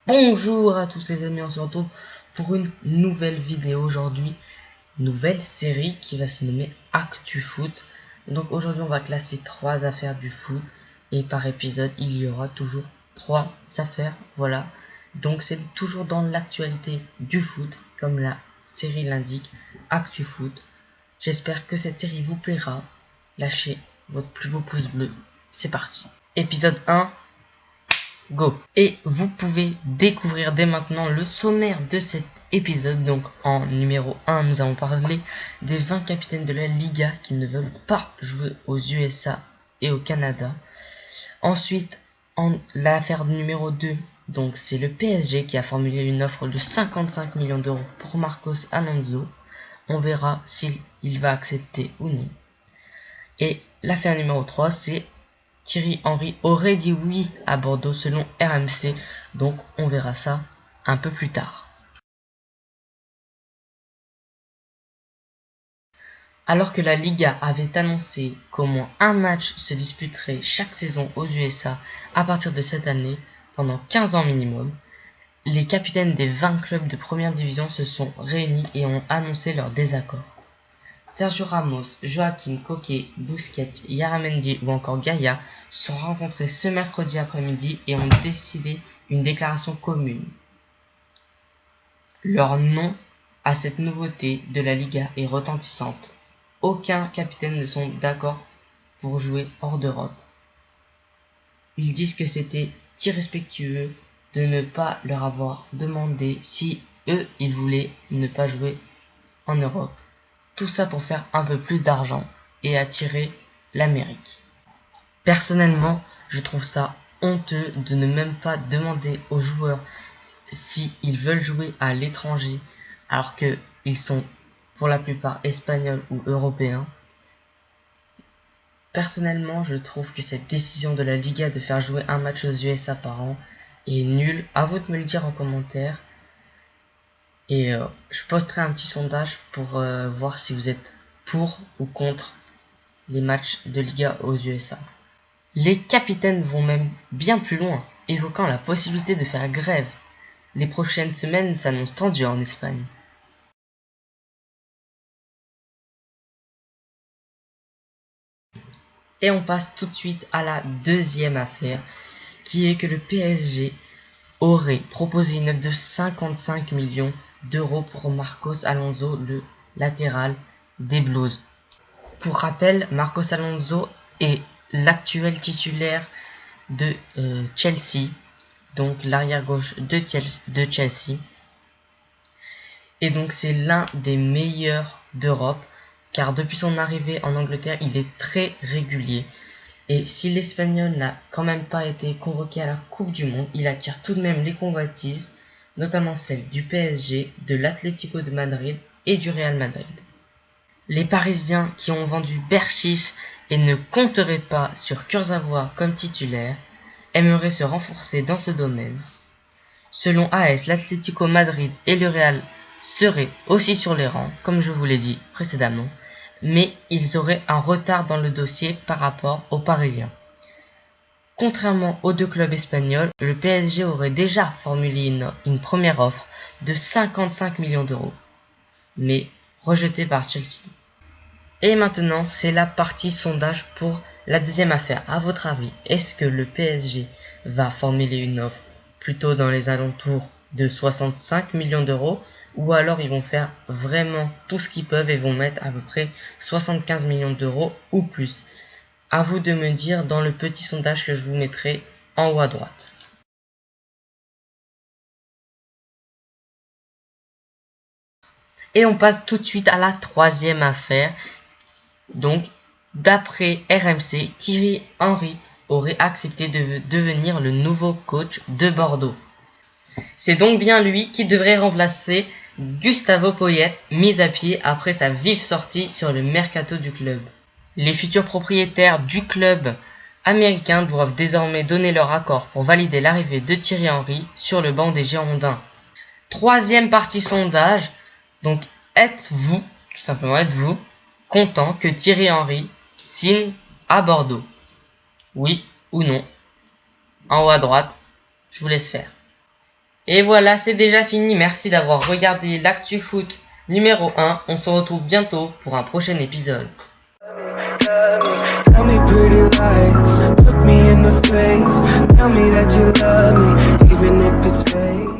Bonjour à tous les amis, on se retrouve pour une nouvelle vidéo aujourd'hui, nouvelle série qui va se nommer Actu Foot. Donc aujourd'hui on va classer 3 affaires du foot et par épisode il y aura toujours 3 affaires, voilà. Donc c'est toujours dans l'actualité du foot comme la série l'indique, Actu Foot. J'espère que cette série vous plaira, lâchez votre plus beau pouce bleu, c'est parti. Épisode 1. Go! Et vous pouvez découvrir dès maintenant le sommaire de cet épisode. Donc en numéro 1, nous allons parler des 20 capitaines de la Liga qui ne veulent pas jouer aux USA et au Canada. Ensuite, en l'affaire numéro 2, donc c'est le PSG qui a formulé une offre de 55 millions d'euros pour Marcos Alonso. On verra s'il va accepter ou non. Et l'affaire numéro 3, c'est Thierry Henry aurait dit oui à Bordeaux selon RMC, donc on verra ça un peu plus tard. Alors que la Liga avait annoncé qu'au moins un match se disputerait chaque saison aux USA à partir de cette année, pendant 15 ans minimum, les capitaines des 20 clubs de première division se sont réunis et ont annoncé leur désaccord. Sergio Ramos, Joaquim, Koke, Busquets, Yaramendi ou encore Gaia se sont rencontrés ce mercredi après-midi et ont décidé une déclaration commune. Leur nom à cette nouveauté de la Liga est retentissante. Aucun capitaine ne sont d'accord pour jouer hors d'Europe. Ils disent que c'était irrespectueux de ne pas leur avoir demandé si eux ils voulaient ne pas jouer en Europe. Tout ça pour faire un peu plus d'argent et attirer l'Amérique. Personnellement, je trouve ça honteux de ne même pas demander aux joueurs s'ils veulent jouer à l'étranger alors qu'ils sont pour la plupart espagnols ou européens. Personnellement, je trouve que cette décision de la Liga de faire jouer un match aux USA par an est nulle. À vous de me le dire en commentaire. Et je posterai un petit sondage pour voir si vous êtes pour ou contre les matchs de Liga aux USA. Les capitaines vont même bien plus loin, évoquant la possibilité de faire grève. Les prochaines semaines s'annoncent tendues en Espagne. Et on passe tout de suite à la deuxième affaire, qui est que le PSG aurait proposé une offre de 55 millions d'euros pour Marcos Alonso, le latéral des Blues. Pour rappel, Marcos Alonso est l'actuel titulaire de Chelsea, donc l'arrière gauche de Chelsea. Et donc c'est l'un des meilleurs d'Europe, car depuis son arrivée en Angleterre, il est très régulier. Et si l'Espagnol n'a quand même pas été convoqué à la Coupe du Monde, il attire tout de même les convoitises, notamment celles du PSG, de l'Atlético de Madrid et du Real Madrid. Les Parisiens qui ont vendu Berchiche et ne compteraient pas sur Kurzawa comme titulaire, aimeraient se renforcer dans ce domaine. Selon AS, l'Atlético Madrid et le Real seraient aussi sur les rangs, comme je vous l'ai dit précédemment, mais ils auraient un retard dans le dossier par rapport aux Parisiens. Contrairement aux deux clubs espagnols, le PSG aurait déjà formulé une première offre de 55 millions d'euros, mais rejetée par Chelsea. Et maintenant, c'est la partie sondage pour la deuxième affaire. À votre avis, est-ce que le PSG va formuler une offre plutôt dans les alentours de 65 millions d'euros, ou alors ils vont faire vraiment tout ce qu'ils peuvent et vont mettre à peu près 75 millions d'euros ou plus? À vous de me dire dans le petit sondage que je vous mettrai en haut à droite. Et on passe tout de suite à la troisième affaire. Donc, d'après RMC, Thierry Henry aurait accepté de devenir le nouveau coach de Bordeaux. C'est donc bien lui qui devrait remplacer Gustavo Poyet, mis à pied après sa vive sortie sur le mercato du club. Les futurs propriétaires du club américain doivent désormais donner leur accord pour valider l'arrivée de Thierry Henry sur le banc des Girondins. Troisième partie sondage, donc êtes-vous, tout simplement êtes-vous, content que Thierry Henry signe à Bordeaux? Oui ou non? En haut à droite, je vous laisse faire. Et voilà, c'est déjà fini. Merci d'avoir regardé l'Actu Foot numéro 1. On se retrouve bientôt pour un prochain épisode. Tell me pretty lies, look me in the face, tell me that you love me, even if it's fake.